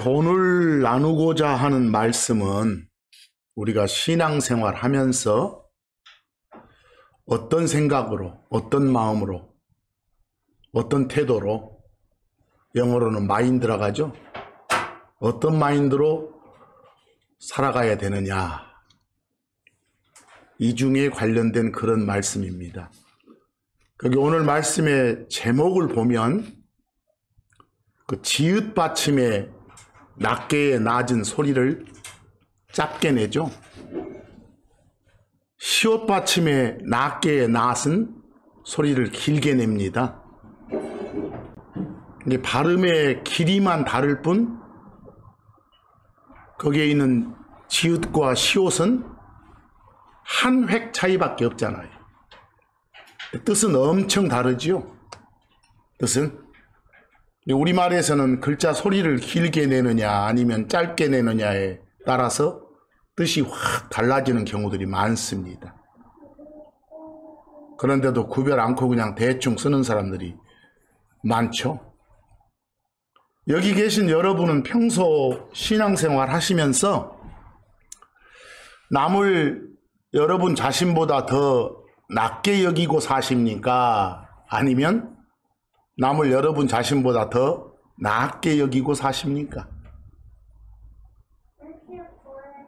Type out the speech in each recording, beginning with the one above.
오늘 나누고자 하는 말씀은 우리가 신앙생활 하면서 어떤 생각으로, 어떤 마음으로, 어떤 태도로, 영어로는 마인드라고 하죠. 어떤 마인드로 살아가야 되느냐. 이 중에 관련된 그런 말씀입니다. 거기 오늘 말씀의 제목을 보면 그 지읒 받침에 낮게 낮은 소리를 짧게 내죠. 시옷 받침에 낮게 낮은 소리를 길게 냅니다. 이게 발음의 길이만 다를 뿐 거기에 있는 지읒과 시옷은 한 획 차이밖에 없잖아요. 뜻은 엄청 다르지요. 뜻은 우리말에서는 글자 소리를 길게 내느냐 아니면 짧게 내느냐에 따라서 뜻이 확 달라지는 경우들이 많습니다. 그런데도 구별 않고 그냥 대충 쓰는 사람들이 많죠. 여기 계신 여러분은 평소 신앙생활 하시면서 남을 여러분 자신보다 더 낮게 여기고 사십니까? 아니면 남을 여러분 자신보다 더 낮게 여기고 사십니까?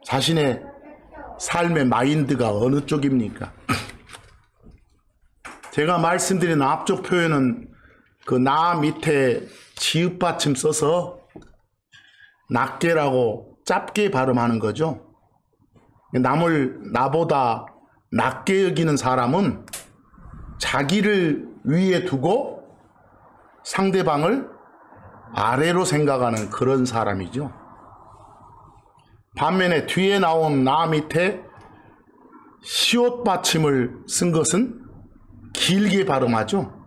자신의 삶의 마인드가 어느 쪽입니까? 제가 말씀드린 앞쪽 표현은 그 나 밑에 지읒 받침 써서 낮게라고 짧게 발음하는 거죠. 남을 나보다 낮게 여기는 사람은 자기를 위에 두고 상대방을 아래로 생각하는 그런 사람이죠. 반면에 뒤에 나온 나 밑에 시옷 받침을 쓴 것은 길게 발음하죠.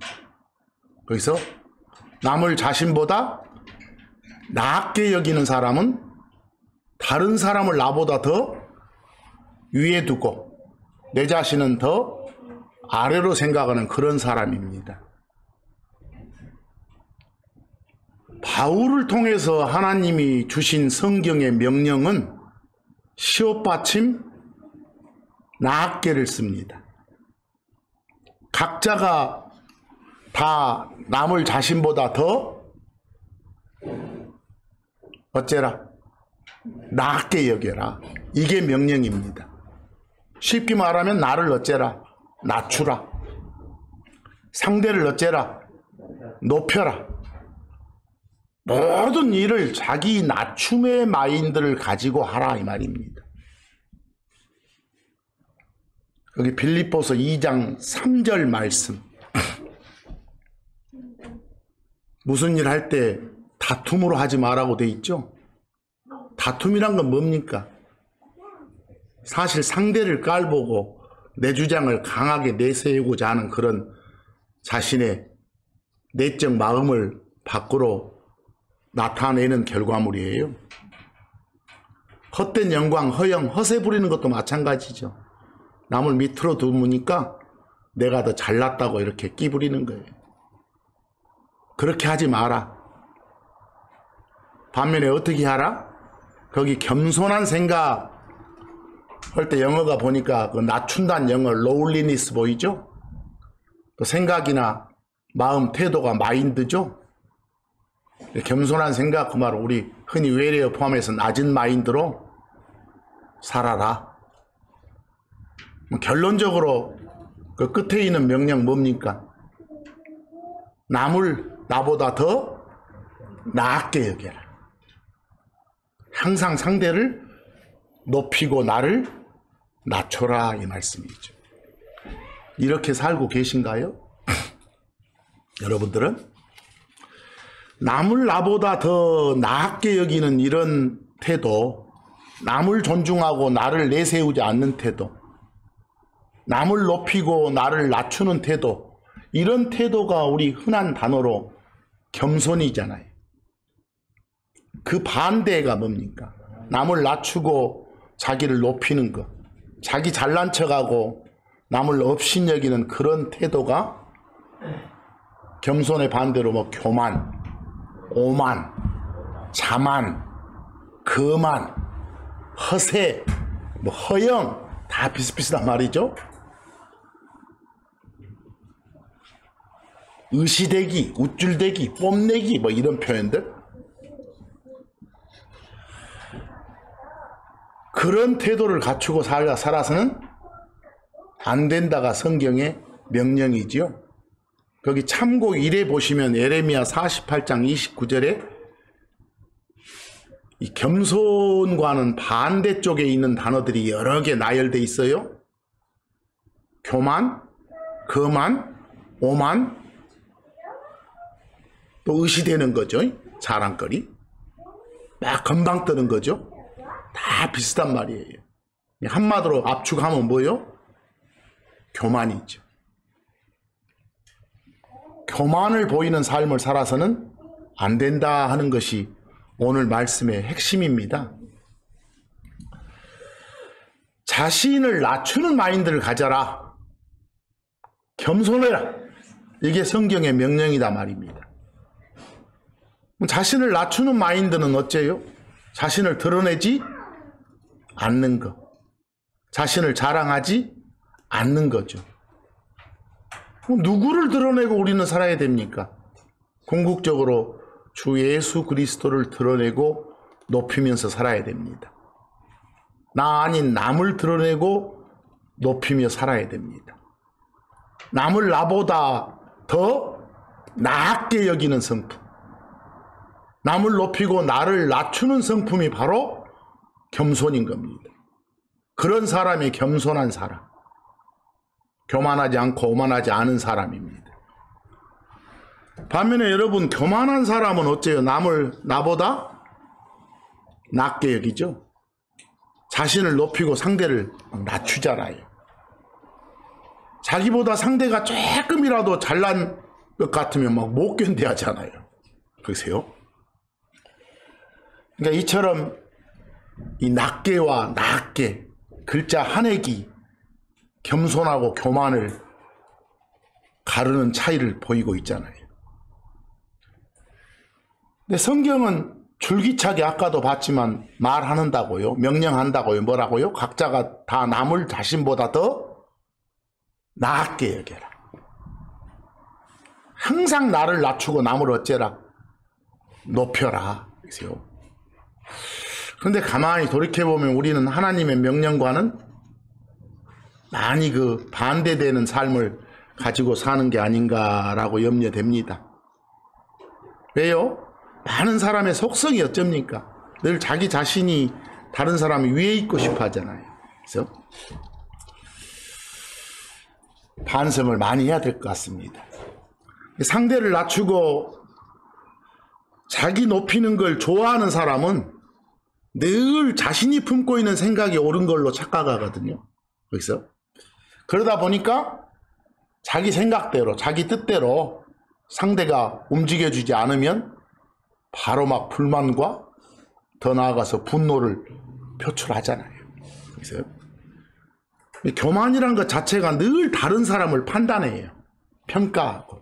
그래서 남을 자신보다 낮게 여기는 사람은 다른 사람을 나보다 더 위에 두고 내 자신은 더 아래로 생각하는 그런 사람입니다. 바울을 통해서 하나님이 주신 성경의 명령은 시옷 받침 낮게를 씁니다. 각자가 다 남을 자신보다 더 어째라 낮게 여겨라. 이게 명령입니다. 쉽게 말하면 나를 어째라 낮추라. 상대를 어째라 높여라. 모든 일을 자기 낮춤의 마인드를 가지고 하라 이 말입니다. 여기 빌립보서 2장 3절 말씀. 무슨 일 할 때 다툼으로 하지 말라고 돼 있죠. 다툼이란 건 뭡니까? 사실 상대를 깔보고 내 주장을 강하게 내세우고자 하는 그런 자신의 내적 마음을 밖으로 나타내는 결과물이에요. 헛된 영광, 허영, 허세 부리는 것도 마찬가지죠. 남을 밑으로 두니까 내가 더 잘났다고 이렇게 끼부리는 거예요. 그렇게 하지 마라. 반면에 어떻게 하라? 거기 겸손한 생각 할 때 영어가 보니까 그 낮춘다는 영어 lowliness 보이죠? 그 생각이나 마음, 태도가 마인드죠? 겸손한 생각, 그 말은 우리 흔히 외래어 포함해서 낮은 마인드로 살아라. 결론적으로 그 끝에 있는 명령 뭡니까? 남을 나보다 더 낮게 여겨라. 항상 상대를 높이고 나를 낮춰라 이 말씀이죠. 이렇게 살고 계신가요? 여러분들은? 남을 나보다 더 낮게 여기는 이런 태도, 남을 존중하고 나를 내세우지 않는 태도, 남을 높이고 나를 낮추는 태도, 이런 태도가 우리 흔한 단어로 겸손이잖아요. 그 반대가 뭡니까? 남을 낮추고 자기를 높이는 것, 자기 잘난 척하고 남을 업신여기는 그런 태도가 겸손의 반대로 뭐 교만, 오만, 자만, 거만, 허세, 뭐 허영 다 비슷비슷한 말이죠. 의시대기, 우쭐대기, 뽐내기 뭐 이런 표현들. 그런 태도를 갖추고 살아서는 안 된다가 성경의 명령이지요. 거기 참고 1에 보시면 예레미야 48장 29절에 이 겸손과는 반대쪽에 있는 단어들이 여러 개 나열돼 있어요. 교만, 거만, 오만, 또 의시되는 거죠. 자랑거리. 막 건방 뜨는 거죠. 다 비슷한 말이에요. 한마디로 압축하면 뭐요? 교만이죠. 교만을 보이는 삶을 살아서는 안 된다 하는 것이 오늘 말씀의 핵심입니다. 자신을 낮추는 마인드를 가져라. 겸손해라. 이게 성경의 명령이다 말입니다. 자신을 낮추는 마인드는 어째요? 자신을 드러내지 않는 것. 자신을 자랑하지 않는 거죠. 누구를 드러내고 우리는 살아야 됩니까? 궁극적으로 주 예수 그리스도를 드러내고 높이면서 살아야 됩니다. 나 아닌 남을 드러내고 높이며 살아야 됩니다. 남을 나보다 더 낮게 여기는 성품, 남을 높이고 나를 낮추는 성품이 바로 겸손인 겁니다. 그런 사람이 겸손한 사람, 교만하지 않고 오만하지 않은 사람입니다. 반면에 여러분, 교만한 사람은 어째요? 남을 나보다 낮게 여기죠. 자신을 높이고 상대를 낮추잖아요. 자기보다 상대가 조금이라도 잘난 것 같으면 막 못 견뎌하잖아요. 그러세요? 그러니까 이처럼 이 낮게와 낮게 글자 한 획이 겸손하고 교만을 가르는 차이를 보이고 있잖아요. 근데 성경은 줄기차게 아까도 봤지만 말한다고요. 명령한다고요. 뭐라고요? 각자가 다 남을 자신보다 더 낮게 여겨라. 항상 나를 낮추고 남을 어째라? 높여라. 그러세요. 그런데 가만히 돌이켜보면 우리는 하나님의 명령과는 많이 그 반대되는 삶을 가지고 사는 게 아닌가라고 염려됩니다. 왜요? 많은 사람의 속성이 어쩝니까? 늘 자기 자신이 다른 사람 위에 있고 싶어 하잖아요. 그래서 반성을 많이 해야 될 것 같습니다. 상대를 낮추고 자기 높이는 걸 좋아하는 사람은 늘 자신이 품고 있는 생각이 옳은 걸로 착각하거든요. 그래서 그러다 보니까 자기 생각대로, 자기 뜻대로 상대가 움직여주지 않으면 바로 막 불만과 더 나아가서 분노를 표출하잖아요. 그래서 교만이라는 것 자체가 늘 다른 사람을 판단해요. 평가하고.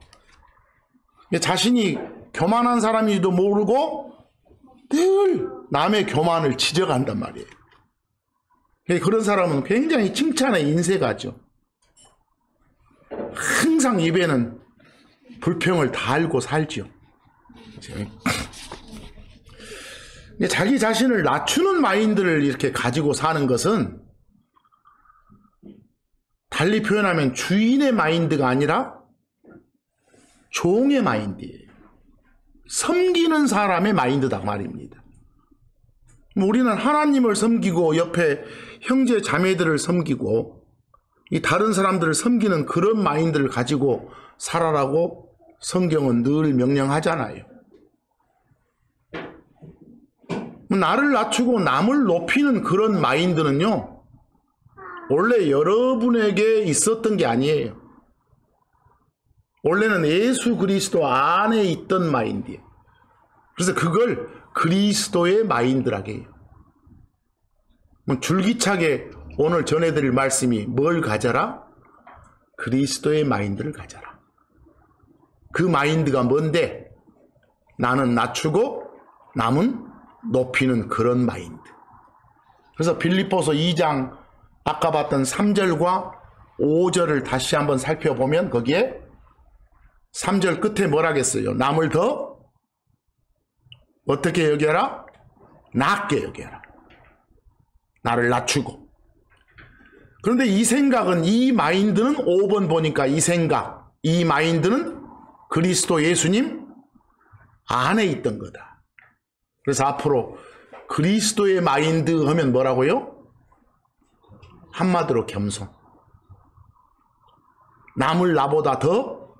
자신이 교만한 사람인지도 모르고 늘 남의 교만을 지적한단 말이에요. 그런 사람은 굉장히 칭찬에 인색하죠. 항상 입에는 불평을 달고 살죠. 자기 자신을 낮추는 마인드를 이렇게 가지고 사는 것은 달리 표현하면 주인의 마인드가 아니라 종의 마인드예요. 섬기는 사람의 마인드다 말입니다. 우리는 하나님을 섬기고 옆에 형제 자매들을 섬기고 이 다른 사람들을 섬기는 그런 마인드를 가지고 살아라고 성경은 늘 명령하잖아요. 나를 낮추고 남을 높이는 그런 마인드는요, 원래 여러분에게 있었던 게 아니에요. 원래는 예수 그리스도 안에 있던 마인드예요. 그래서 그걸 그리스도의 마인드라고 해요. 줄기차게 오늘 전해드릴 말씀이 뭘 가져라? 그리스도의 마인드를 가져라. 그 마인드가 뭔데? 나는 낮추고 남은 높이는 그런 마인드. 그래서 빌립보서 2장 아까 봤던 3절과 5절을 다시 한번 살펴보면 거기에 3절 끝에 뭐라겠어요? 남을 더 어떻게 여겨라? 낮게 여겨라. 나를 낮추고. 그런데 이 생각은, 이 마인드는 5번 보니까 이 생각, 이 마인드는 그리스도 예수님 안에 있던 거다. 그래서 앞으로 그리스도의 마인드 하면 뭐라고요? 한마디로 겸손. 남을 나보다 더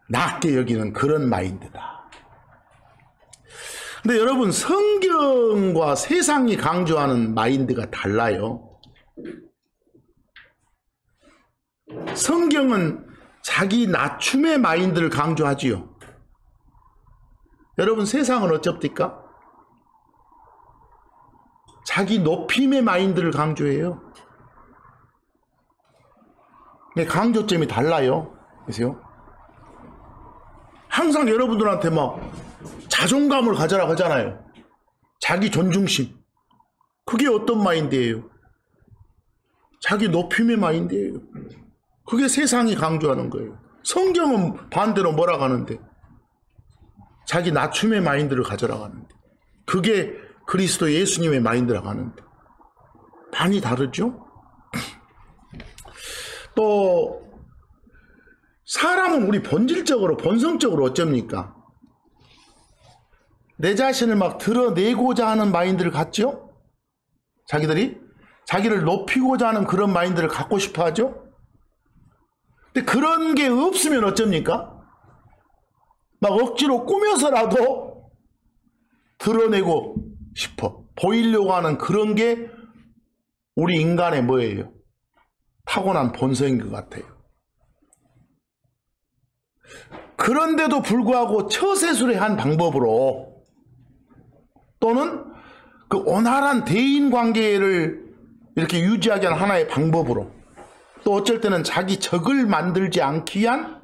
낮게 여기는 그런 마인드다. 근데 여러분, 성경과 세상이 강조하는 마인드가 달라요. 성경은 자기 낮춤의 마인드를 강조하지요. 여러분, 세상은 어쩝니까? 자기 높임의 마인드를 강조해요. 강조점이 달라요. 보세요. 항상 여러분들한테 막 자존감을 가져라 하잖아요. 자기 존중심. 그게 어떤 마인드예요? 자기 높임의 마인드예요. 그게 세상이 강조하는 거예요. 성경은 반대로 뭐라고 하는데? 자기 낮춤의 마인드를 가져라고 하는데. 그게 그리스도 예수님의 마인드라고 하는데. 많이 다르죠? 또 사람은 우리 본질적으로, 본성적으로 어쩝니까? 내 자신을 막 드러내고자 하는 마인드를 갖죠? 자기들이 자기를 높이고자 하는 그런 마인드를 갖고 싶어 하죠? 근데 그런 게 없으면 어쩝니까? 막 억지로 꾸며서라도 드러내고 싶어, 보이려고 하는 그런 게 우리 인간의 뭐예요? 타고난 본성인 것 같아요. 그런데도 불구하고 처세술의 방법으로, 또는 그 온활한 대인관계를 이렇게 유지하기 위한 하나의 방법으로, 또 어쩔 때는 자기 적을 만들지 않기 위한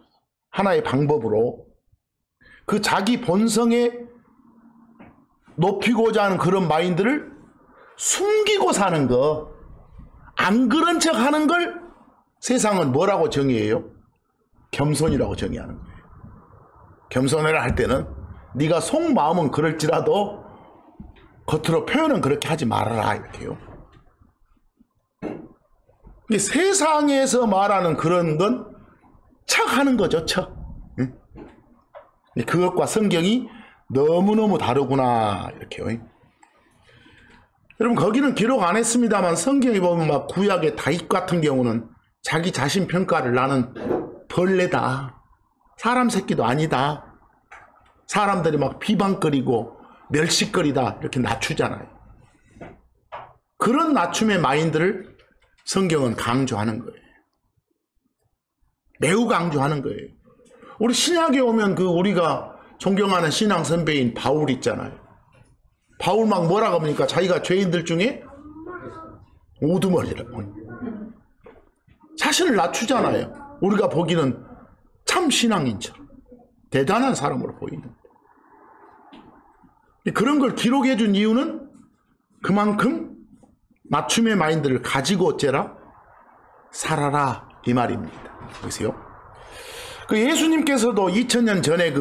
하나의 방법으로, 그 자기 본성에 높이고자 하는 그런 마인드를 숨기고 사는 거, 안 그런 척 하는 걸 세상은 뭐라고 정의해요? 겸손이라고 정의하는 거예요. 겸손해라 할 때는 네가 속마음은 그럴지라도 겉으로 표현은 그렇게 하지 말아라, 이렇게요. 세상에서 말하는 그런 건 척하는 거죠, 척. 그것과 성경이 너무너무 다르구나, 이렇게요. 여러분, 거기는 기록 안 했습니다만 성경에 보면 막 구약의 다윗 같은 경우는 자기 자신 평가를 나는 벌레다, 사람 새끼도 아니다, 사람들이 막 비방거리고 멸시거리다, 이렇게 낮추잖아요. 그런 낮춤의 마인드를 성경은 강조하는 거예요. 매우 강조하는 거예요. 우리 신약에 오면 그 우리가 존경하는 신앙 선배인 바울 있잖아요. 바울 막 뭐라고 합니까? 자기가 죄인들 중에 우두머리라고. 자신을 낮추잖아요. 우리가 보기는 참 신앙인처럼 대단한 사람으로 보이는. 그런 걸 기록해 준 이유는 그만큼 맞춤의 마인드를 가지고 어째라? 살아라, 이 말입니다. 보세요. 그 예수님께서도 2000년 전에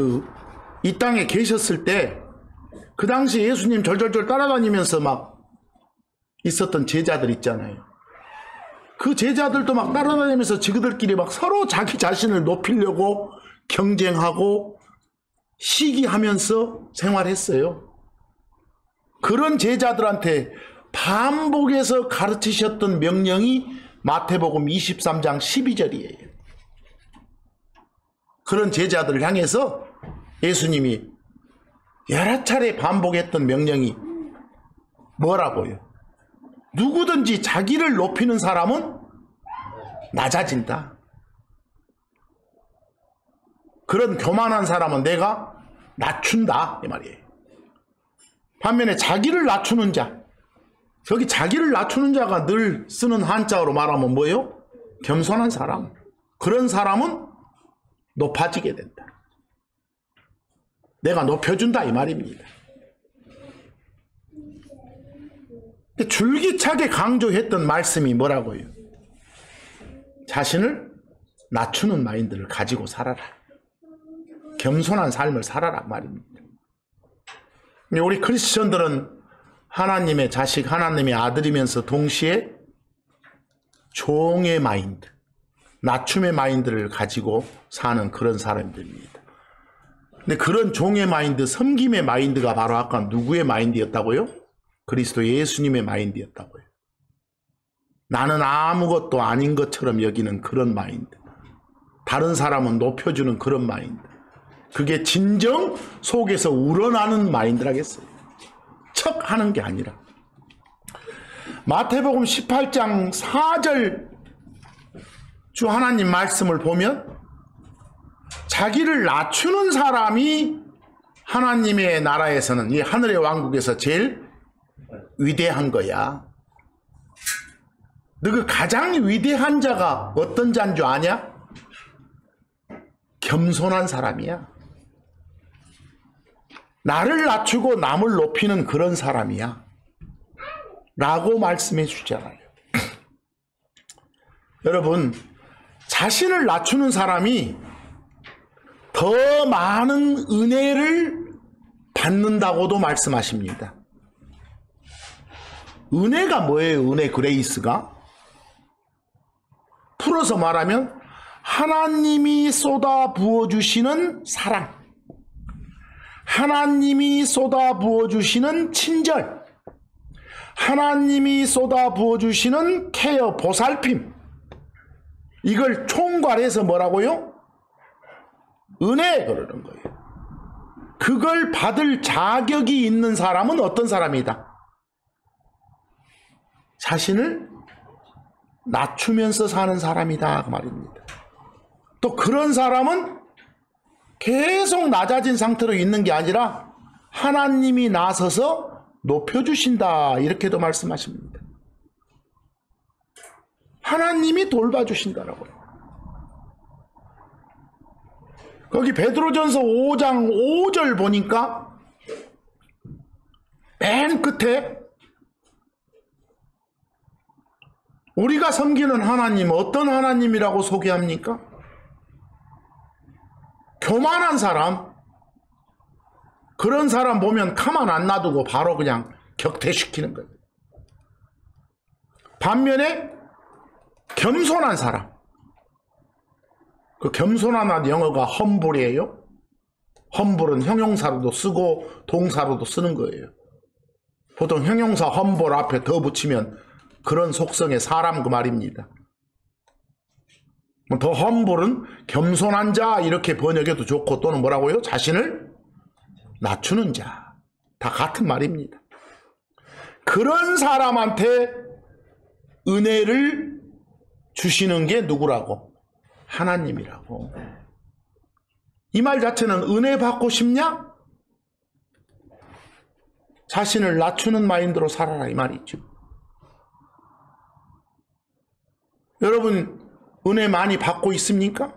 이 땅에 계셨을 때 그 당시 예수님 절절절 따라다니면서 막 있었던 제자들 있잖아요. 그 제자들도 막 따라다니면서 지그들끼리 막 서로 자기 자신을 높이려고 경쟁하고 시기하면서 생활했어요. 그런 제자들한테 반복해서 가르치셨던 명령이 마태복음 23장 12절이에요. 그런 제자들을 향해서 예수님이 여러 차례 반복했던 명령이 뭐라고요? 누구든지 자기를 높이는 사람은 낮아진다. 그런 교만한 사람은 내가 낮춘다, 이 말이에요. 반면에 자기를 낮추는 자, 저기 자기를 낮추는 자가 늘 쓰는 한자어로 말하면 뭐예요? 겸손한 사람. 그런 사람은 높아지게 된다. 내가 높여준다, 이 말입니다. 줄기차게 강조했던 말씀이 뭐라고요? 자신을 낮추는 마인드를 가지고 살아라. 겸손한 삶을 살아라 말입니다. 우리 크리스천들은 하나님의 자식, 하나님의 아들이면서 동시에 종의 마인드, 낮춤의 마인드를 가지고 사는 그런 사람들입니다. 근데 그런 종의 마인드, 섬김의 마인드가 바로 아까 누구의 마인드였다고요? 그리스도 예수님의 마인드였다고요. 나는 아무것도 아닌 것처럼 여기는 그런 마인드. 다른 사람은 높여주는 그런 마인드. 그게 진정 속에서 우러나는 마인드라겠어요. 척 하는 게 아니라. 마태복음 18장 4절 주 하나님 말씀을 보면 자기를 낮추는 사람이 하나님의 나라에서는, 이 하늘의 왕국에서 제일 위대한 거야. 너 그 가장 위대한 자가 어떤 자인 줄 아냐? 겸손한 사람이야. 나를 낮추고 남을 높이는 그런 사람이야 라고 말씀해 주잖아요. 여러분, 자신을 낮추는 사람이 더 많은 은혜를 받는다고도 말씀하십니다. 은혜가 뭐예요? 은혜, 그레이스가? 풀어서 말하면 하나님이 쏟아 부어주시는 사랑, 하나님이 쏟아 부어주시는 친절, 하나님이 쏟아 부어주시는 케어, 보살핌, 이걸 총괄해서 뭐라고요? 은혜 그러는 거예요. 그걸 받을 자격이 있는 사람은 어떤 사람이다? 자신을 낮추면서 사는 사람이다 그 말입니다. 또 그런 사람은 계속 낮아진 상태로 있는 게 아니라 하나님이 나서서 높여주신다 이렇게도 말씀하십니다. 하나님이 돌봐주신다라고요. 거기 베드로전서 5장 5절 보니까 맨 끝에 우리가 섬기는 하나님 어떤 하나님이라고 소개합니까? 교만한 사람, 그런 사람 보면 가만 안 놔두고 바로 그냥 격퇴시키는 거예요. 반면에 겸손한 사람, 그 겸손한 영어가 험불이에요. 험불은 형용사로도 쓰고 동사로도 쓰는 거예요. 보통 형용사 험불 앞에 더 붙이면 그런 속성의 사람 그 말입니다. 더 험불은 겸손한 자 이렇게 번역해도 좋고, 또는 뭐라고요? 자신을 낮추는 자. 다 같은 말입니다. 그런 사람한테 은혜를 주시는 게 누구라고? 하나님이라고. 이 말 자체는 은혜 받고 싶냐? 자신을 낮추는 마인드로 살아라 이 말이죠. 여러분 은혜 많이 받고 있습니까?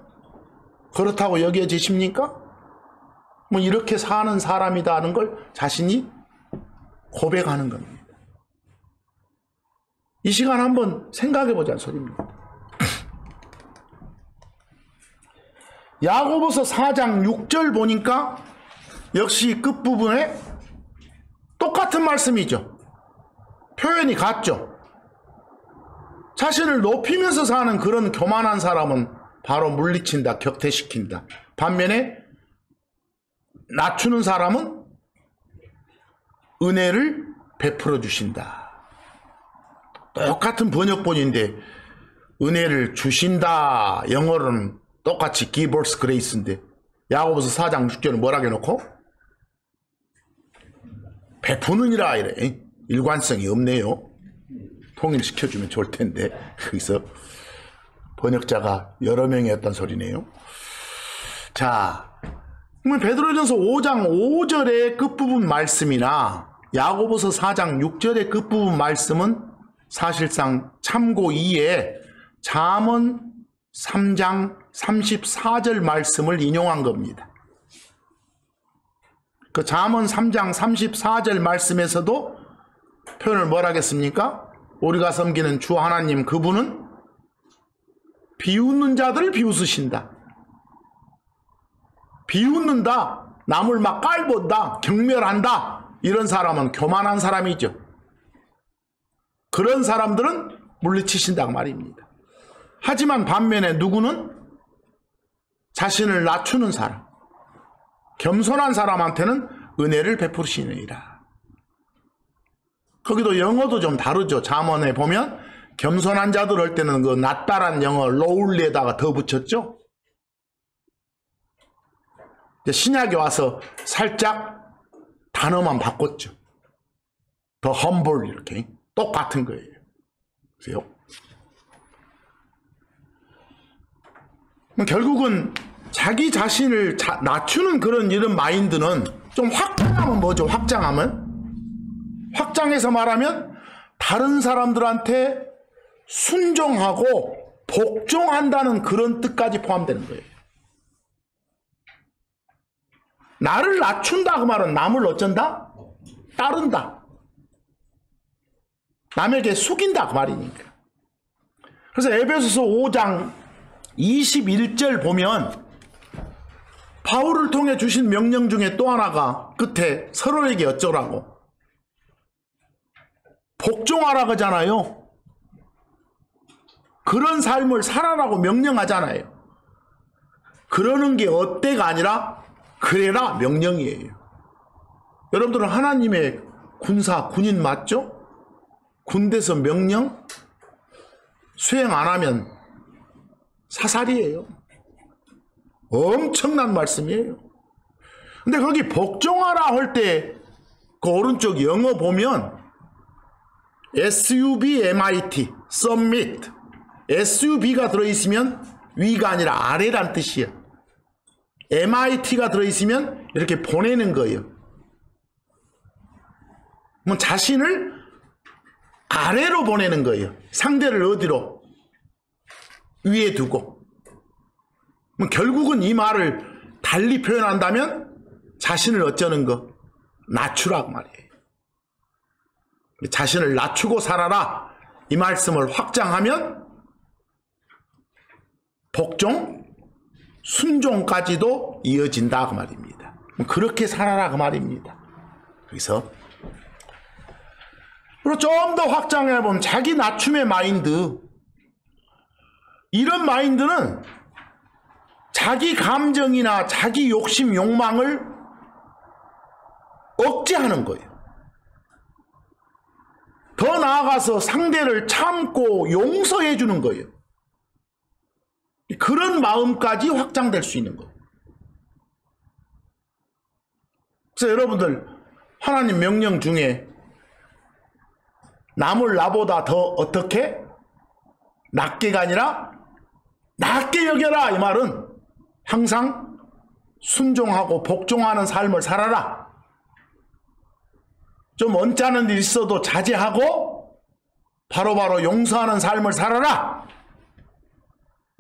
그렇다고 여겨지십니까? 뭐 이렇게 사는 사람이다 하는 걸 자신이 고백하는 겁니다. 이 시간 한번 생각해 보자는 소리입니다. 야고보서 4장 6절 보니까 역시 끝부분에 똑같은 말씀이죠. 표현이 같죠. 자신을 높이면서 사는 그런 교만한 사람은 바로 물리친다, 격퇴시킨다. 반면에 낮추는 사람은 은혜를 베풀어 주신다. 똑같은 번역본인데 은혜를 주신다, 영어로는 똑같이 give us grace인데 야고보서 4장 6절은 뭐라고 해놓고 베푸느니라 이래. 일관성이 없네요. 통일시켜주면 좋을 텐데 거기서 번역자가 여러 명이었단 소리네요. 자, 그러면 베드로전서 5장 5절의 끝부분 말씀이나 야고보서 4장 6절의 끝부분 말씀은 사실상 참고 2에 잠언 3장 34절 말씀을 인용한 겁니다. 그 잠언 3장 34절 말씀에서도 표현을 뭘 하겠습니까? 우리가 섬기는 주 하나님 그분은 비웃는 자들을 비웃으신다. 비웃는다. 남을 막 깔본다. 경멸한다. 이런 사람은 교만한 사람이죠. 그런 사람들은 물리치신다고 말입니다. 하지만 반면에 누구는 자신을 낮추는 사람, 겸손한 사람한테는 은혜를 베푸시느니라. 거기도 영어도 좀 다르죠. 잠언에 보면 겸손한 자들 할 때는 그 낮다란 영어 lowly에다가 더 붙였죠. 이제 신약에 와서 살짝 단어만 바꿨죠. 더 humble 이렇게 똑같은 거예요. 보세요. 결국은 자기 자신을 낮추는 이런 마인드는 좀 확장하면 뭐죠? 확장해서 말하면 다른 사람들한테 순종하고 복종한다는 그런 뜻까지 포함되는 거예요. 나를 낮춘다 그 말은 남을 어쩐다? 따른다. 남에게 숙인다 그 말이니까. 그래서 에베소서 5장 21절 보면 바울을 통해 주신 명령 중에 또 하나가 끝에 서로에게 어쩌라고 복종하라 그러잖아요. 그런 삶을 살아라고 명령하잖아요. 그러는 게 어때가 아니라 그래라 명령이에요. 여러분들은 하나님의 군인 맞죠? 군대에서 명령 수행 안 하면 사살이에요. 엄청난 말씀이에요. 근데 거기 복종하라 할 때 그 오른쪽 영어 보면 SUBMIT, submit. SUB가 들어있으면 위가 아니라 아래란 뜻이에요. MIT가 들어있으면 이렇게 보내는 거예요. 뭐 자신을 아래로 보내는 거예요. 상대를 어디로? 위에 두고. 뭐 결국은 이 말을 달리 표현한다면 자신을 어쩌는 거? 낮추라고 말이에요. 자신을 낮추고 살아라. 이 말씀을 확장하면 복종, 순종까지도 이어진다 그 말입니다. 그렇게 살아라 그 말입니다. 그래서 그리고 좀 더 확장해보면 자기 낮춤의 마인드, 이런 마인드는 자기 감정이나 자기 욕심, 욕망을 억제하는 거예요. 더 나아가서 상대를 참고 용서해 주는 거예요. 그런 마음까지 확장될 수 있는 거예요. 그래서 여러분들 하나님 명령 중에 남을 나보다 더 어떻게? 낮게가 아니라 낮게 여겨라 이 말은 항상 순종하고 복종하는 삶을 살아라. 좀 언짢은 일 있어도 자제하고 바로바로 용서하는 삶을 살아라.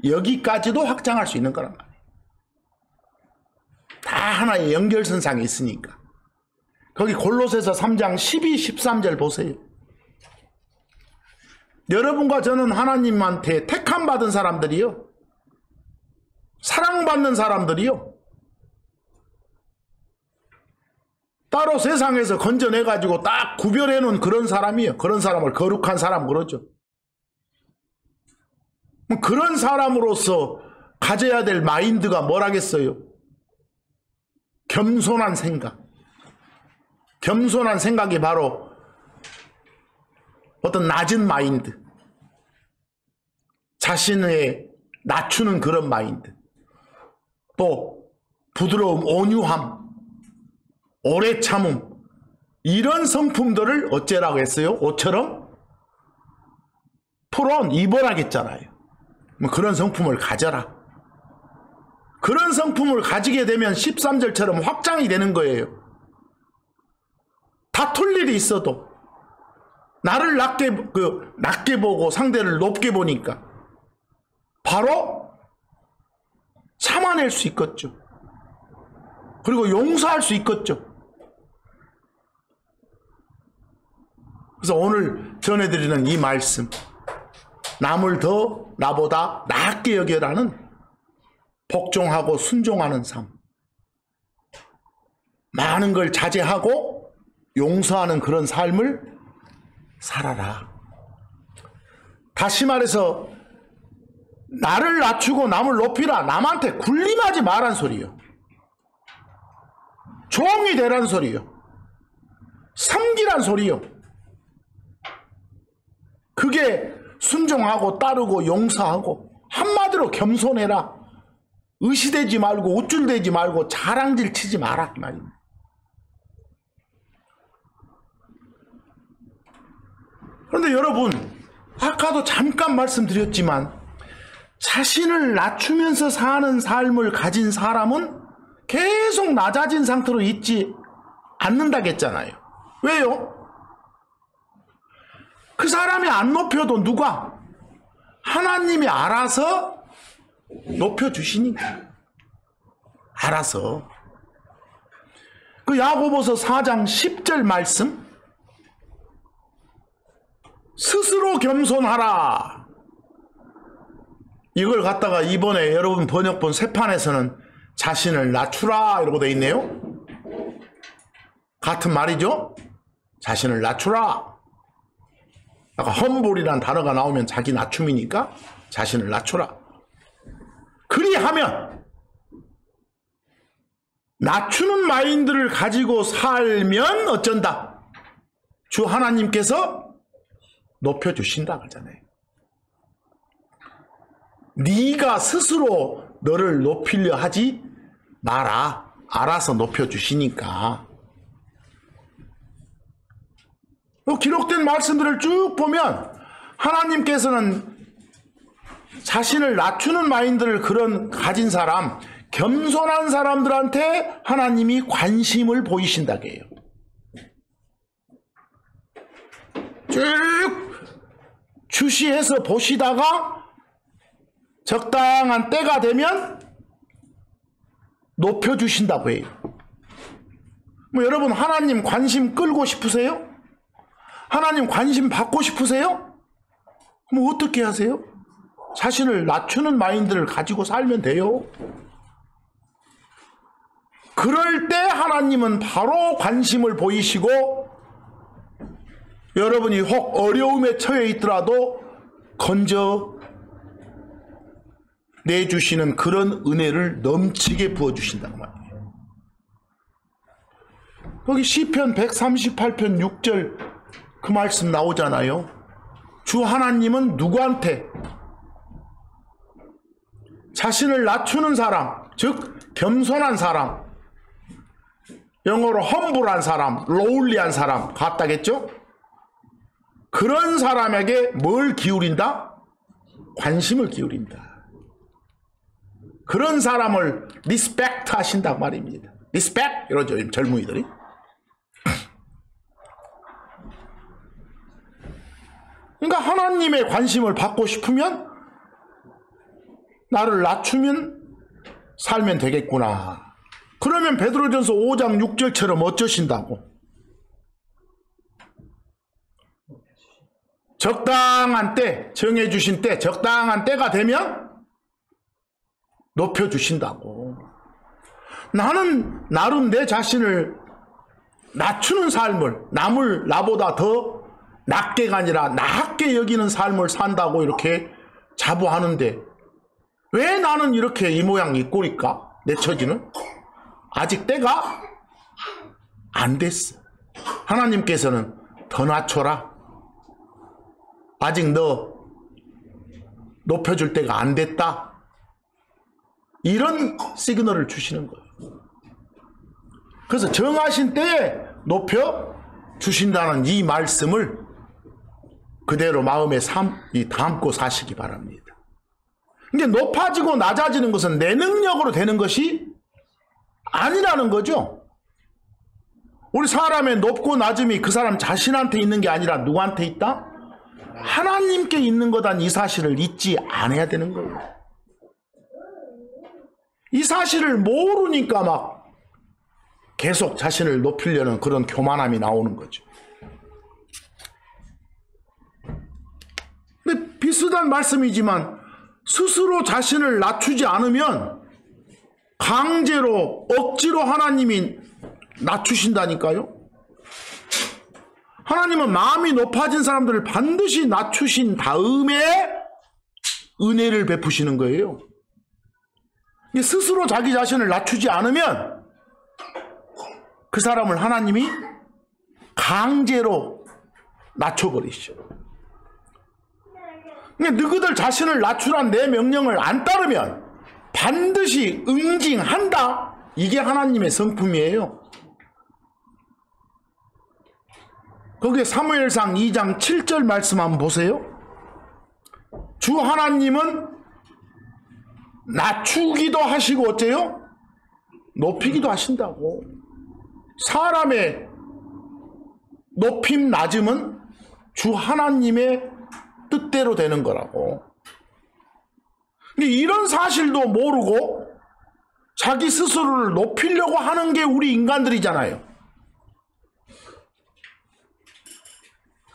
여기까지도 확장할 수 있는 거란 말이에요. 다 하나의 연결선상에 있으니까. 거기 골로새서 3장 12, 13절 보세요. 여러분과 저는 하나님한테 택함받은 사람들이요. 사랑받는 사람들이요. 따로 세상에서 건져내가지고 딱 구별해놓은 그런 사람이에요. 그런 사람을 거룩한 사람 그러죠. 그런 사람으로서 가져야 될 마인드가 뭐라겠어요? 겸손한 생각. 겸손한 생각이 바로 어떤 낮은 마인드. 자신을 낮추는 그런 마인드. 또 부드러움, 온유함, 오래 참음, 이런 성품들을 어째라고 했어요? 옷처럼 풀온 입어라겠잖아요. 그런 성품을 가져라. 그런 성품을 가지게 되면 13절처럼 확장이 되는 거예요. 다툴 일이 있어도 나를 낮게 보고 상대를 높게 보니까 바로 참아낼 수 있겠죠. 그리고 용서할 수 있겠죠. 그래서 오늘 전해드리는 이 말씀, 남을 더 나보다 낫게 여겨라는 복종하고 순종하는 삶, 많은 걸 자제하고 용서하는 그런 삶을 살아라. 다시 말해서 나를 낮추고 남을 높이라. 남한테 군림하지 말란 소리요. 종이 되란 소리요. 섬기란 소리요. 그게 순종하고 따르고 용서하고 한마디로 겸손해라. 의시되지 말고 우쭐대지 말고 자랑질 치지 마라 이 말입니다. 그런데 여러분, 아까도 잠깐 말씀드렸지만 자신을 낮추면서 사는 삶을 가진 사람은 계속 낮아진 상태로 있지 않는다겠잖아요. 왜요? 그 사람이 안 높여도 누가? 하나님이 알아서 높여주시니까. 알아서. 그 야고보서 4장 10절 말씀, 스스로 겸손하라. 이걸 갖다가 이번에 여러분 번역본 새판에서는 자신을 낮추라 이러고 돼 있네요. 같은 말이죠. 자신을 낮추라. 아까 험불이란 단어가 나오면 자기 낮춤이니까 자신을 낮추라. 그리하면 낮추는 마인드를 가지고 살면 어쩐다? 주 하나님께서 높여주신다 그러잖아요. 네가 스스로 너를 높이려 하지 마라. 알아서 높여주시니까. 기록된 말씀들을 쭉 보면 하나님께서는 자신을 낮추는 마인드를 가진 사람, 겸손한 사람들한테 하나님이 관심을 보이신다고 해요. 쭉 주시해서 보시다가 적당한 때가 되면 높여주신다고 해요. 여러분, 하나님 관심 끌고 싶으세요? 하나님 관심 받고 싶으세요? 그럼 어떻게 하세요? 자신을 낮추는 마인드를 가지고 살면 돼요. 그럴 때 하나님은 바로 관심을 보이시고 여러분이 혹 어려움에 처해 있더라도 건져 내주시는 그런 은혜를 넘치게 부어주신단 말이에요. 거기 시편 138편 6절 그 말씀 나오잖아요. 주 하나님은 누구한테? 자신을 낮추는 사람, 즉 겸손한 사람, 영어로 험불한 사람, 로울리한 사람 같다겠죠? 그런 사람에게 뭘 기울인다? 관심을 기울인다. 그런 사람을 리스펙트 하신다고 말입니다. 리스펙트 이러죠, 젊은이들이. 그러니까 하나님의 관심을 받고 싶으면 나를 낮추면 살면 되겠구나. 그러면 베드로전서 5장 6절처럼 어쩌신다고? 적당한 때, 정해주신 때, 적당한 때가 되면 높여주신다고. 나는 나름 내 자신을 낮추는 삶을, 남을 나보다 더 낮게가 아니라 낮게 여기는 삶을 산다고 이렇게 자부하는데 왜 나는 이렇게 이 모양 이 꼴일까? 내 처지는? 아직 때가 안 됐어. 하나님께서는 더 낮춰라. 아직 너 높여줄 때가 안 됐다. 이런 시그널을 주시는 거예요. 그래서 정하신 때에 높여주신다는 이 말씀을 그대로 마음에 담고 사시기 바랍니다. 근데 높아지고 낮아지는 것은 내 능력으로 되는 것이 아니라는 거죠. 우리 사람의 높고 낮음이 그 사람 자신한테 있는 게 아니라 누구한테 있다? 하나님께 있는 거단 이 사실을 잊지 않아야 되는 거예요. 이 사실을 모르니까 막 계속 자신을 높이려는 그런 교만함이 나오는 거죠. 비슷한 말씀이지만 스스로 자신을 낮추지 않으면 강제로 억지로 하나님이 낮추신다니까요. 하나님은 마음이 높아진 사람들을 반드시 낮추신 다음에 은혜를 베푸시는 거예요. 스스로 자기 자신을 낮추지 않으면 그 사람을 하나님이 강제로 낮춰버리시죠. 너희들 자신을 낮추란 내 명령을 안 따르면 반드시 응징한다. 이게 하나님의 성품이에요. 거기에 사무엘상 2장 7절 말씀 한번 보세요. 주 하나님은 낮추기도 하시고 어째요? 높이기도 하신다고. 사람의 높임 낮음은 주 하나님의 뜻대로 되는 거라고. 근데 이런 사실도 모르고 자기 스스로를 높이려고 하는 게 우리 인간들이잖아요.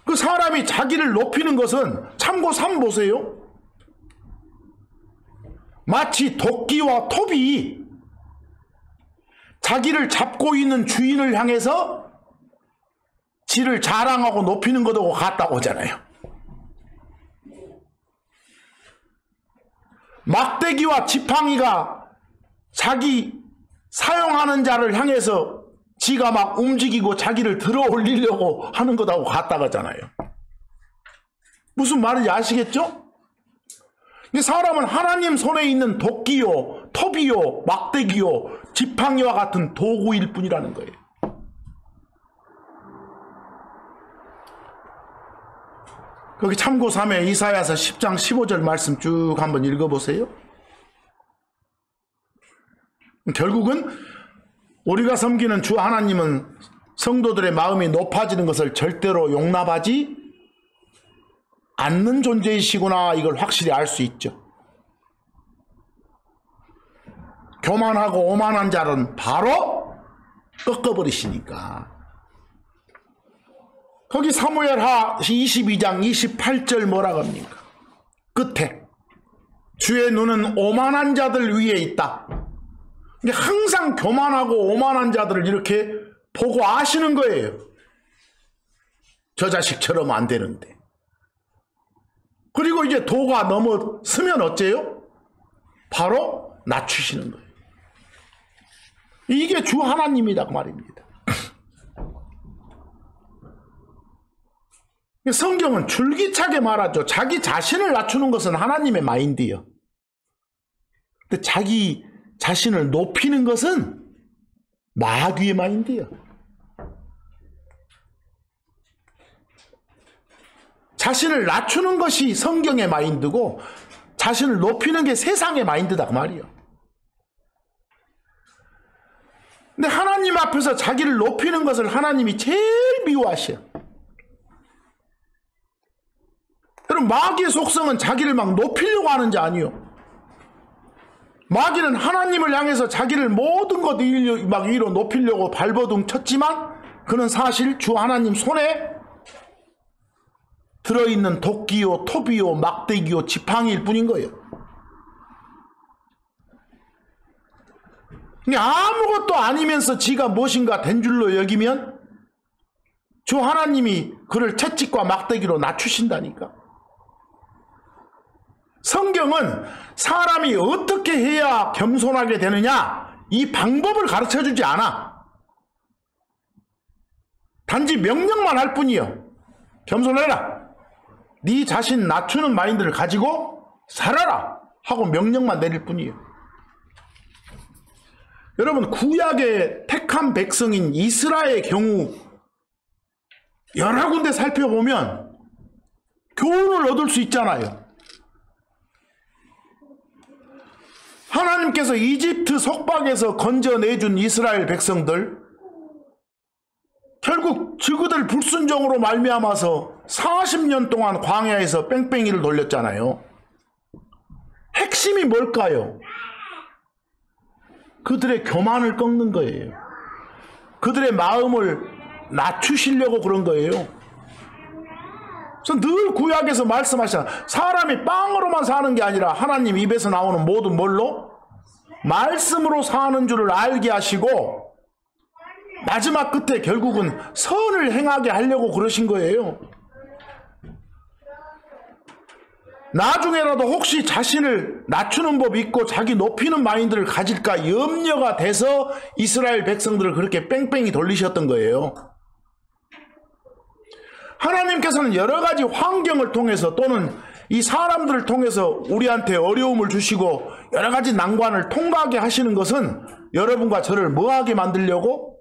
그 사람이 자기를 높이는 것은 참고 3 보세요. 마치 도끼와 톱이 자기를 잡고 있는 주인을 향해서 지를 자랑하고 높이는 것하고 같다고 하잖아요. 막대기와 지팡이가 자기 사용하는 자를 향해서 지가 막 움직이고 자기를 들어 올리려고 하는 것하고 같다고 하잖아요. 무슨 말인지 아시겠죠? 사람은 하나님 손에 있는 도끼요, 톱이요, 막대기요, 지팡이와 같은 도구일 뿐이라는 거예요. 거기 참고 3회 이사야서 10장 15절 말씀 쭉 한번 읽어보세요. 결국은 우리가 섬기는 주 하나님은 성도들의 마음이 높아지는 것을 절대로 용납하지 않는 존재이시구나, 이걸 확실히 알 수 있죠. 교만하고 오만한 자는 바로 꺾어버리시니까. 거기 사무엘하 22장 28절 뭐라고 합니까? 끝에 주의 눈은 오만한 자들 위에 있다. 항상 교만하고 오만한 자들을 이렇게 보고 아시는 거예요. 저 자식처럼 안 되는데. 그리고 이제 도가 넘어서면 어째요? 바로 낮추시는 거예요. 이게 주 하나님이다 그 말입니다. 성경은 줄기차게 말하죠. 자기 자신을 낮추는 것은 하나님의 마인드예요. 근데 자기 자신을 높이는 것은 마귀의 마인드예요. 자신을 낮추는 것이 성경의 마인드고 자신을 높이는 게 세상의 마인드다 그 말이에요. 근데 하나님 앞에서 자기를 높이는 것을 하나님이 제일 미워하셔요. 그럼 마귀의 속성은 자기를 막 높이려고 하는 자 아니요. 마귀는 하나님을 향해서 자기를 모든 것 막 위로 높이려고 발버둥 쳤지만 그는 사실 주 하나님 손에 들어있는 도끼요, 톱이요, 막대기요, 지팡이일 뿐인 거예요. 아무것도 아니면서 지가 무엇인가 된 줄로 여기면 주 하나님이 그를 채찍과 막대기로 낮추신다니까. 성경은 사람이 어떻게 해야 겸손하게 되느냐 이 방법을 가르쳐주지 않아. 단지 명령만 할 뿐이요. 겸손해라. 네 자신 낮추는 마인드를 가지고 살아라 하고 명령만 내릴 뿐이에요. 여러분, 구약의 택한 백성인 이스라엘의 경우 여러 군데 살펴보면 교훈을 얻을 수 있잖아요. 하나님께서 이집트 속박에서 건져내준 이스라엘 백성들, 결국 저그들 불순종으로 말미암아서 40년 동안 광야에서 뺑뺑이를 돌렸잖아요. 핵심이 뭘까요? 그들의 교만을 꺾는 거예요. 그들의 마음을 낮추시려고 그런 거예요. 그래서 늘 구약에서 말씀하시잖아요. 사람이 빵으로만 사는 게 아니라 하나님 입에서 나오는 모든 뭘로? 말씀으로 사는 줄을 알게 하시고 마지막 끝에 결국은 선을 행하게 하려고 그러신 거예요. 나중에라도 혹시 자신을 낮추는 법 있고 자기 높이는 마인드를 가질까 염려가 돼서 이스라엘 백성들을 그렇게 뺑뺑이 돌리셨던 거예요. 하나님께서는 여러 가지 환경을 통해서 또는 이 사람들을 통해서 우리한테 어려움을 주시고 여러 가지 난관을 통과하게 하시는 것은 여러분과 저를 뭐하게 만들려고?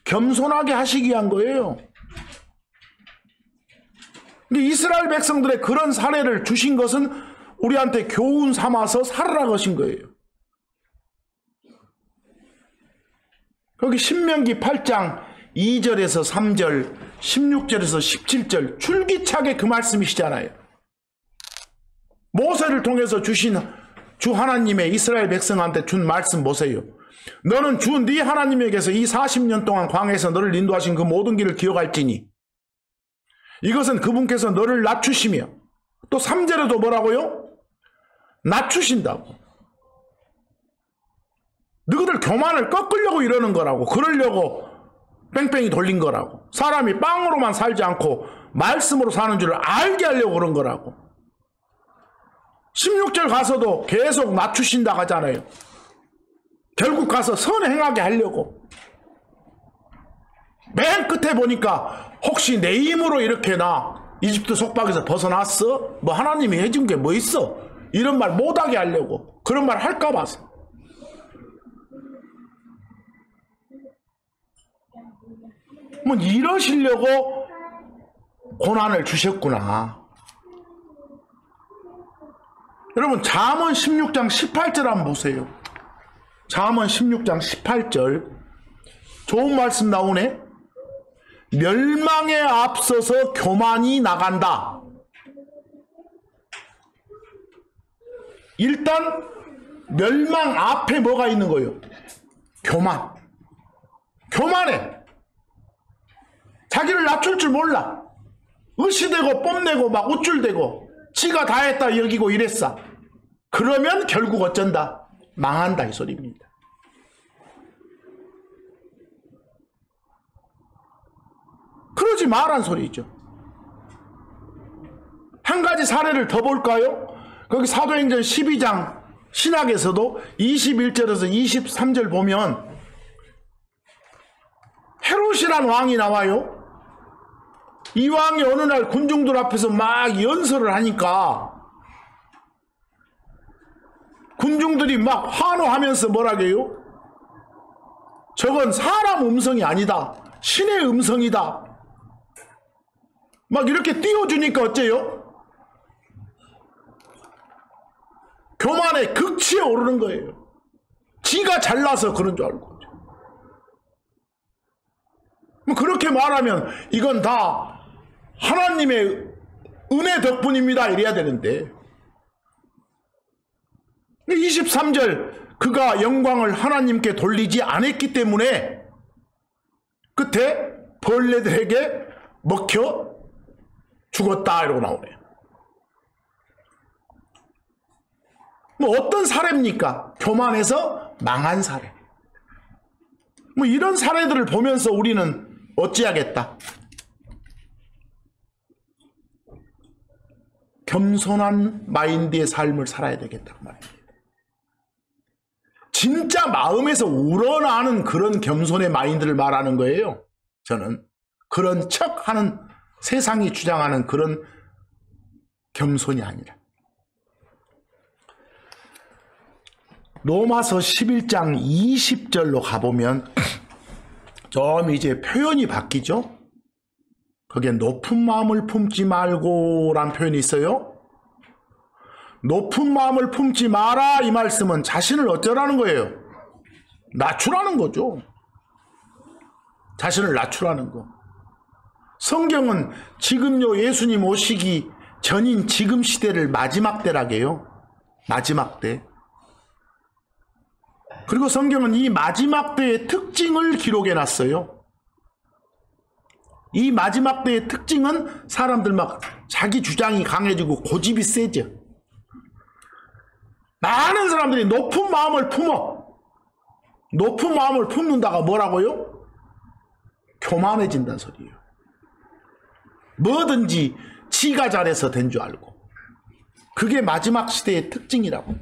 겸손하게 하시기 위한 거예요. 근데 이스라엘 백성들의 그런 사례를 주신 것은 우리한테 교훈 삼아서 살아라 것인 거예요. 거기 신명기 8장 2절에서 3절, 16절에서 17절 줄기차게 그 말씀이시잖아요. 모세를 통해서 주신 주 하나님의 이스라엘 백성한테 준 말씀 보세요. 너는 주 네 하나님에게서 이 40년 동안 광야에서 너를 인도하신 그 모든 길을 기억할지니 이것은 그분께서 너를 낮추시며 또 3절에도 뭐라고요? 낮추신다고. 너희들 교만을 꺾으려고 이러는 거라고. 그러려고 뺑뺑이 돌린 거라고. 사람이 빵으로만 살지 않고 말씀으로 사는 줄을 알게 하려고 그런 거라고. 16절 가서도 계속 낮추신다 하잖아요. 결국 가서 선행하게 하려고. 맨 끝에 보니까 혹시 내 힘으로 이렇게 나 이집트 속박에서 벗어났어? 뭐 하나님이 해준 게 뭐 있어? 이런 말 못하게 하려고. 그런 말 할까 봐서. 뭐 이러시려고 고난을 주셨구나. 여러분 잠언 16장 18절 한번 보세요. 잠언 16장 18절 좋은 말씀 나오네. 멸망에 앞서서 교만이 나간다. 일단 멸망 앞에 뭐가 있는 거예요? 교만. 교만해. 자기를 낮출 줄 몰라. 의시대고 뽐내고 막 우쭐대고 지가 다 했다 여기고 이랬어. 그러면 결국 어쩐다? 망한다 이 소리입니다. 그러지 말란 소리죠. 한 가지 사례를 더 볼까요? 거기 사도행전 12장 신학에서도 21절에서 23절 보면 헤롯이란 왕이 나와요. 이 왕이 어느 날 군중들 앞에서 막 연설을 하니까 군중들이 막 환호하면서 뭐라게요? 저건 사람 음성이 아니다. 신의 음성이다. 막 이렇게 띄워주니까 어째요? 교만의 극치에 오르는 거예요. 지가 잘나서 그런 줄 알고. 그렇게 말하면 이건 다 하나님의 은혜 덕분입니다 이래야 되는데 23절 그가 영광을 하나님께 돌리지 않았기 때문에 끝에 벌레들에게 먹혀 죽었다 이러고 나오네요. 뭐 어떤 사례입니까? 교만해서 망한 사례. 뭐 이런 사례들을 보면서 우리는 어찌하겠다? 겸손한 마인드의 삶을 살아야 되겠다 말입니다. 진짜 마음에서 우러나는 그런 겸손의 마인드를 말하는 거예요. 저는 그런 척하는 세상이 주장하는 그런 겸손이 아니라. 로마서 11장 20절로 가보면 좀 이제 표현이 바뀌죠. 거기에 높은 마음을 품지 말고 라는 표현이 있어요. 높은 마음을 품지 마라 이 말씀은 자신을 어쩌라는 거예요? 낮추라는 거죠. 자신을 낮추라는 거. 성경은 지금요 예수님 오시기 전인 지금 시대를 마지막 때라게요. 마지막 때. 그리고 성경은 이 마지막 때의 특징을 기록해 놨어요. 이 마지막 때의 특징은 사람들 막 자기 주장이 강해지고 고집이 세죠. 많은 사람들이 높은 마음을 품어. 높은 마음을 품는다가 뭐라고요? 교만해진다는 소리예요. 뭐든지 지가 잘해서 된 줄 알고. 그게 마지막 시대의 특징이라고.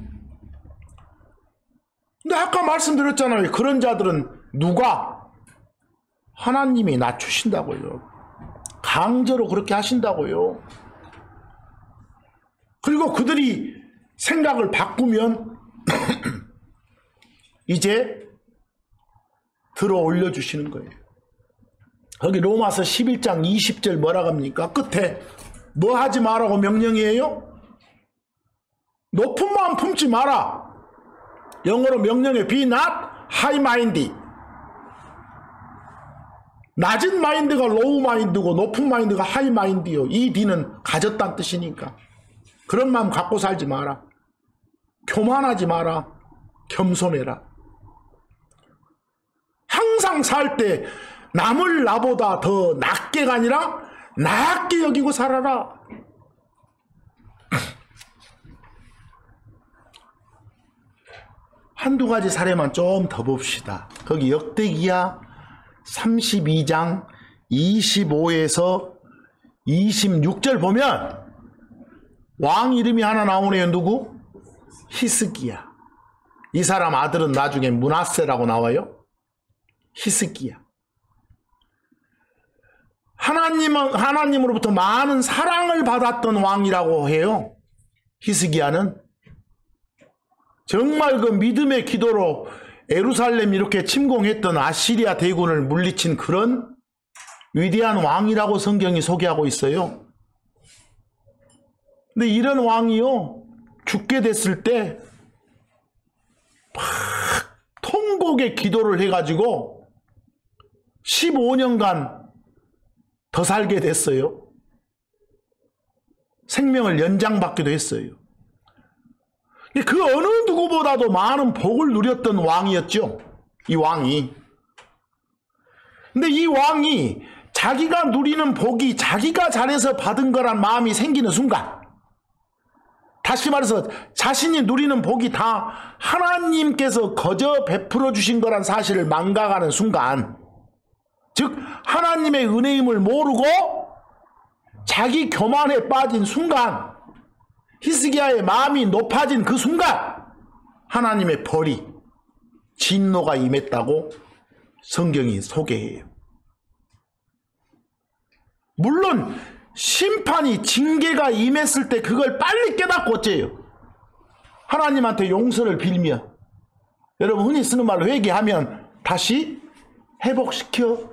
근데 아까 말씀드렸잖아요. 그런 자들은 누가? 하나님이 낮추신다고요. 강제로 그렇게 하신다고요. 그리고 그들이 생각을 바꾸면 이제 들어 올려주시는 거예요. 거기 로마서 11장 20절 뭐라고 합니까? 끝에 뭐 하지 마라고 명령이에요? 높은 마음 품지 마라. 영어로 명령에 be not high-minded. 낮은 마인드가 로우 마인드고 높은 마인드가 하이 마인드요. 이 D는 가졌다는 뜻이니까. 그런 마음 갖고 살지 마라. 교만하지 마라. 겸손해라. 항상 살 때 남을 나보다 더 낮게가 아니라 낮게 여기고 살아라. 한두 가지 사례만 좀 더 봅시다. 거기 역대기야 32장 25에서 26절 보면 왕 이름이 하나 나오네요. 누구? 히스기야. 이 사람 아들은 나중에 므낫세라고 나와요. 히스기야. 하나님으로부터 많은 사랑을 받았던 왕이라고 해요. 히스기야는 정말 그 믿음의 기도로 예루살렘 이렇게 침공했던 아시리아 대군을 물리친 그런 위대한 왕이라고 성경이 소개하고 있어요. 근데 이런 왕이요, 죽게 됐을 때 막 통곡의 기도를 해가지고 15년간 더 살게 됐어요. 생명을 연장받기도 했어요. 그 어느 누구보다도 많은 복을 누렸던 왕이었죠. 이 왕이. 근데 이 왕이 자기가 누리는 복이 자기가 잘해서 받은 거란 마음이 생기는 순간, 다시 말해서 자신이 누리는 복이 다 하나님께서 거저 베풀어 주신 거란 사실을 망각하는 순간, 즉 하나님의 은혜임을 모르고 자기 교만에 빠진 순간, 히스기야의 마음이 높아진 그 순간 하나님의 벌이, 진노가 임했다고 성경이 소개해요. 물론 심판이, 징계가 임했을 때 그걸 빨리 깨닫고 어째요? 하나님한테 용서를 빌면, 여러분 흔히 쓰는 말로 회개하면 다시 회복시켜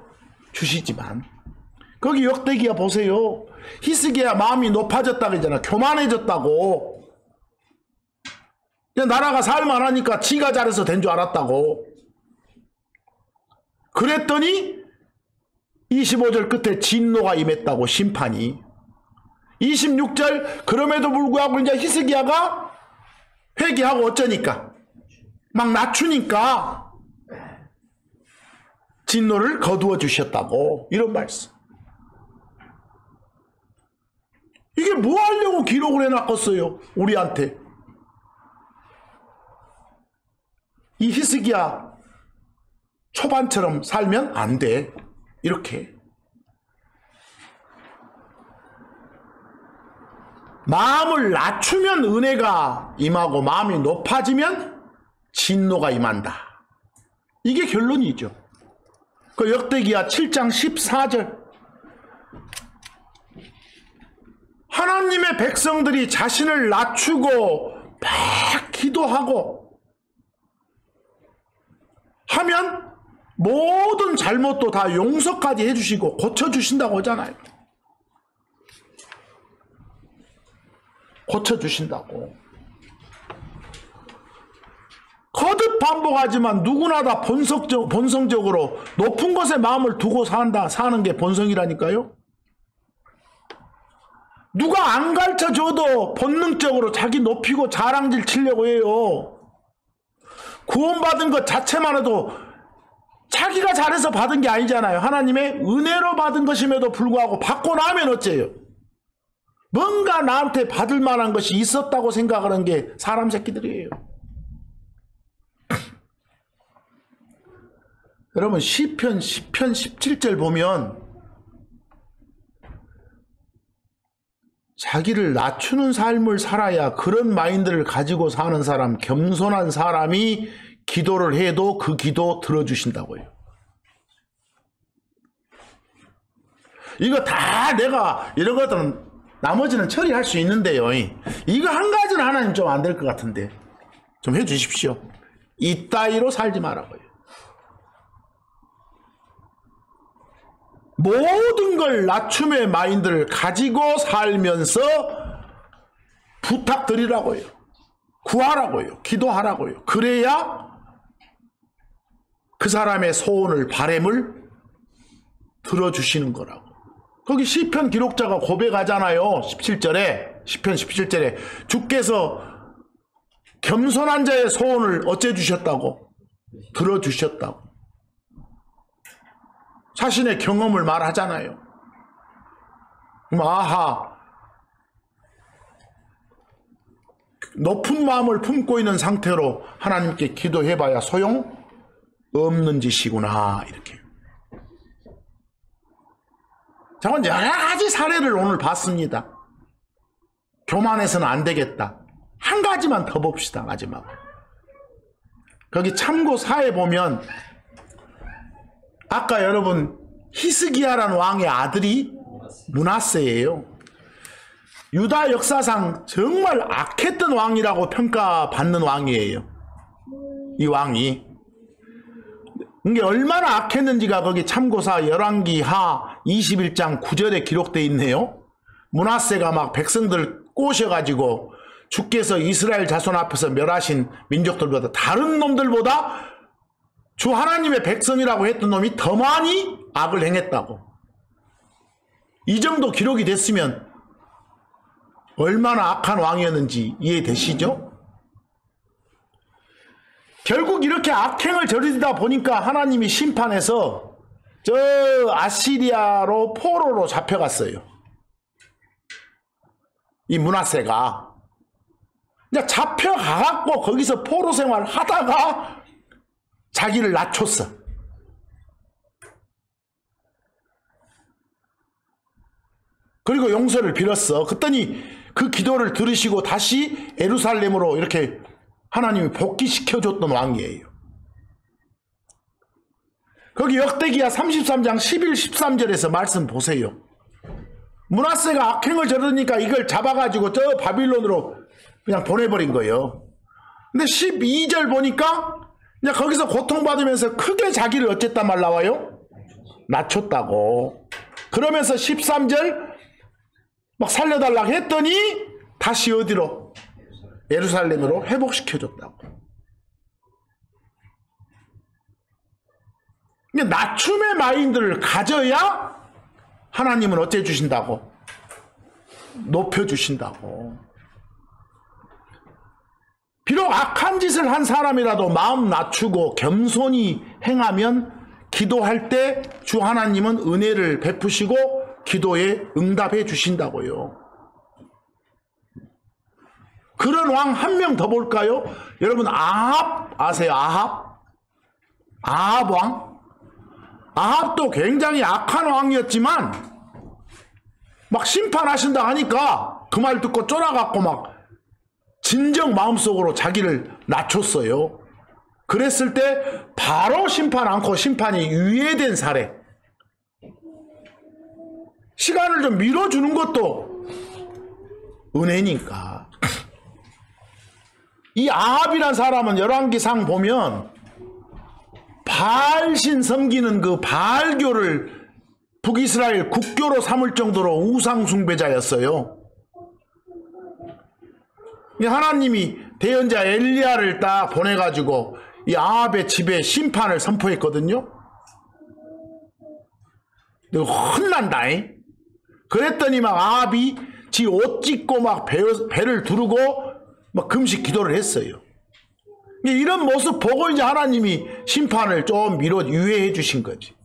주시지만, 거기 역대기야 보세요. 히스기야 마음이 높아졌다고 했잖아. 교만해졌다고. 나라가 살만하니까 지가 잘해서 된 줄 알았다고. 그랬더니 25절 끝에 진노가 임했다고, 심판이. 26절 그럼에도 불구하고 이제 히스기야가 회개하고 어쩌니까 막 낮추니까 진노를 거두어 주셨다고, 이런 말씀. 이게 뭐 하려고 기록을 해놨겠어요, 우리한테? 이 히스기야 초반처럼 살면 안 돼. 이렇게. 마음을 낮추면 은혜가 임하고 마음이 높아지면 진노가 임한다. 이게 결론이죠. 그 역대기야 7장 14절. 하나님의 백성들이 자신을 낮추고 막 기도하고 하면 모든 잘못도 다 용서까지 해주시고 고쳐주신다고 하잖아요. 고쳐주신다고. 거듭 반복하지만 누구나 다 본성적으로 높은 것에 마음을 두고 사는 게 본성이라니까요. 누가 안 가르쳐줘도 본능적으로 자기 높이고 자랑질 치려고 해요. 구원받은 것 자체만 해도 자기가 잘해서 받은 게 아니잖아요. 하나님의 은혜로 받은 것임에도 불구하고 받고 나면 어째요? 뭔가 나한테 받을 만한 것이 있었다고 생각하는 게 사람 새끼들이에요. 여러분 시편 10편 17절 보면 자기를 낮추는 삶을 살아야 그런 마인드를 가지고 사는 사람, 겸손한 사람이 기도를 해도 그 기도 들어주신다고요. 이거 다 내가 이런 것들은 나머지는 처리할 수 있는데요. 이거 한 가지는 하나님 좀 안 될 것 같은데 좀 해주십시오. 이따위로 살지 말라고요. 모든 걸 낮춤의 마인드를 가지고 살면서 부탁드리라고요. 구하라고요. 기도하라고요. 그래야 그 사람의 소원을 바램을 들어주시는 거라고. 거기 시편 기록자가 고백하잖아요. 17절에 시편 17절에 주께서 겸손한 자의 소원을 어째 주셨다고? 들어주셨다고. 자신의 경험을 말하잖아요. 그럼 아하, 높은 마음을 품고 있는 상태로 하나님께 기도해봐야 소용 없는 짓이구나 이렇게. 저는 여러 가지 사례를 오늘 봤습니다. 교만해서는 안 되겠다. 한 가지만 더 봅시다. 마지막으로. 거기 참고 4에 보면 아까 여러분 히스기야라는 왕의 아들이 므낫세예요. 유다 역사상 정말 악했던 왕이라고 평가받는 왕이에요. 이 왕이. 이게 얼마나 악했는지가 거기 참고사 열왕기하 21장 9절에 기록되어 있네요. 므낫세가 막 백성들 꼬셔가지고 주께서 이스라엘 자손 앞에서 멸하신 민족들보다 다른 놈들보다 주 하나님의 백성이라고 했던 놈이 더 많이 악을 행했다고. 이 정도 기록이 됐으면 얼마나 악한 왕이었는지 이해되시죠? 결국 이렇게 악행을 저지르다 보니까 하나님이 심판해서 저 아시리아로 포로로 잡혀갔어요. 이 므낫세가. 이제 잡혀가갖고 거기서 포로 생활 하다가 자기를 낮췄어. 그리고 용서를 빌었어. 그랬더니 그 기도를 들으시고 다시 예루살렘으로 이렇게 하나님이 복귀시켜줬던 왕이에요. 거기 역대기야 33장 11, 13절에서 말씀 보세요. 므낫세가 악행을 저지르니까 이걸 잡아가지고 저 바빌론으로 그냥 보내버린 거예요. 근데 12절 보니까 이제 거기서 고통받으면서 크게 자기를 어쨌단 말 나와요? 낮췄다고. 그러면서 13절 막 살려달라고 했더니 다시 어디로? 예루살렘으로 회복시켜줬다고. 낮춤의 마인드를 가져야 하나님은 어째 주신다고? 높여주신다고. 비록 악한 짓을 한 사람이라도 마음 낮추고 겸손히 행하면 기도할 때 주 하나님은 은혜를 베푸시고 기도에 응답해 주신다고요. 그런 왕 한 명 더 볼까요? 여러분 아합 아세요? 아합 왕? 아합도 굉장히 악한 왕이었지만 막 심판하신다 하니까 그 말 듣고 쫄아갖고 막 진정 마음속으로 자기를 낮췄어요. 그랬을 때 바로 심판 않고 심판이 유예된 사례. 시간을 좀 밀어주는 것도 은혜니까. 이 아합이란 사람은 열왕기상 보면 바알신 섬기는 그 바알교를 북이스라엘 국교로 삼을 정도로 우상숭배자였어요. 하나님이 대언자 엘리야를 딱 보내가지고 이 아합의 집에 심판을 선포했거든요. 혼난다잉. 그랬더니 막 아합이 지 옷 찢고 막 배를 두르고 막 금식 기도를 했어요. 이런 모습 보고 이제 하나님이 심판을 좀 유예해 주신 거지.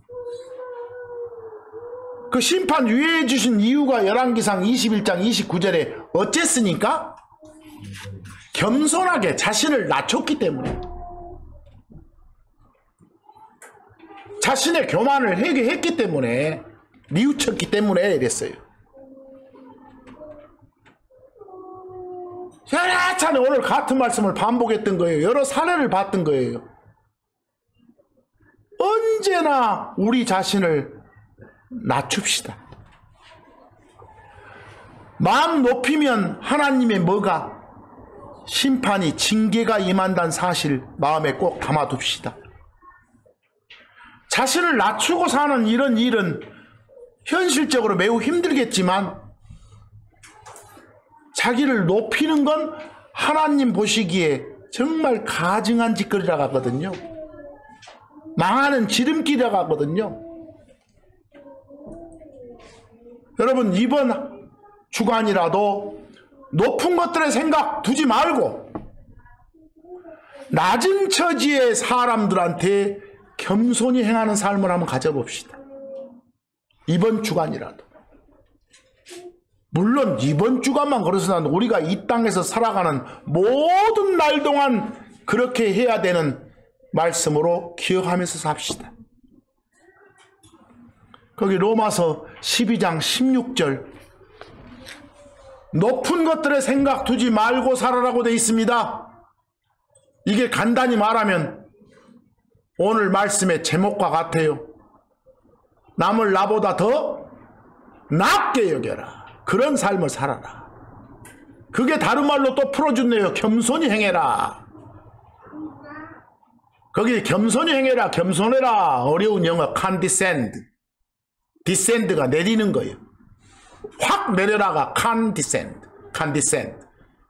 그 심판 유예해 주신 이유가 열왕기상 21장 29절에 어쨌습니까? 겸손하게 자신을 낮췄기 때문에, 자신의 교만을 회개했기 때문에, 뉘우쳤기 때문에 이랬어요. 여러 차례 오늘 같은 말씀을 반복했던 거예요. 여러 사례를 봤던 거예요. 언제나 우리 자신을 낮춥시다. 마음 높이면 하나님의 뭐가? 심판이, 징계가 임한다는 사실 마음에 꼭 담아둡시다. 자신을 낮추고 사는 이런 일은 현실적으로 매우 힘들겠지만 자기를 높이는 건 하나님 보시기에 정말 가증한 짓거리라고 하거든요. 망하는 지름길이라고 하거든요. 여러분, 이번 주간이라도 높은 것들의 생각 두지 말고 낮은 처지의 사람들한테 겸손히 행하는 삶을 한번 가져봅시다. 이번 주간이라도. 물론 이번 주간만 그래서는 우리가 이 땅에서 살아가는 모든 날 동안 그렇게 해야 되는 말씀으로 기억하면서 삽시다. 거기 로마서 12장 16절, 높은 것들의 생각 두지 말고 살아라고 되어 있습니다. 이게 간단히 말하면 오늘 말씀의 제목과 같아요. 남을 나보다 더 낮게 여겨라. 그런 삶을 살아라. 그게 다른 말로 또 풀어준네요. 겸손히 행해라. 거기 겸손히 행해라, 겸손해라. 어려운 영어 condescend. descend가 내리는 거예요. 확 내려라가 condescend.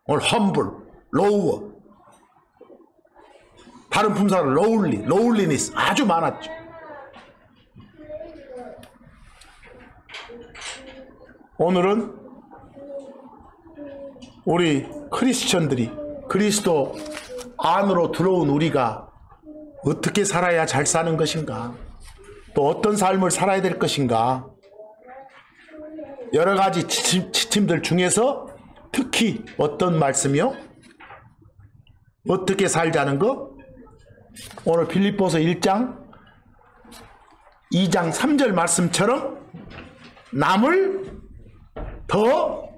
오늘 humble, lower. 다른 품사로 lowliness 아주 많았죠. 오늘은 우리 크리스천들이, 그리스도 안으로 들어온 우리가 어떻게 살아야 잘 사는 것인가, 또 어떤 삶을 살아야 될 것인가, 여러 가지 지침들 중에서 특히 어떤 말씀이요? 어떻게 살자는 거? 오늘 빌립보서 1장 2장 3절 말씀처럼 남을 더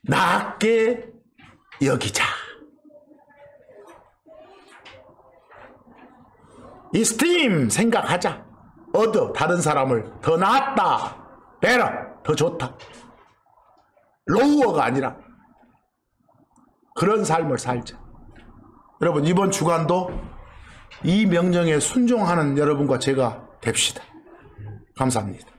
낮게 여기자. 이스팀 생각하자. 다른 사람을 더 낫다, better, 더 좋다. 로우어가 아니라 그런 삶을 살자. 여러분, 이번 주간도 이 명령에 순종하는 여러분과 제가 됩시다. 감사합니다.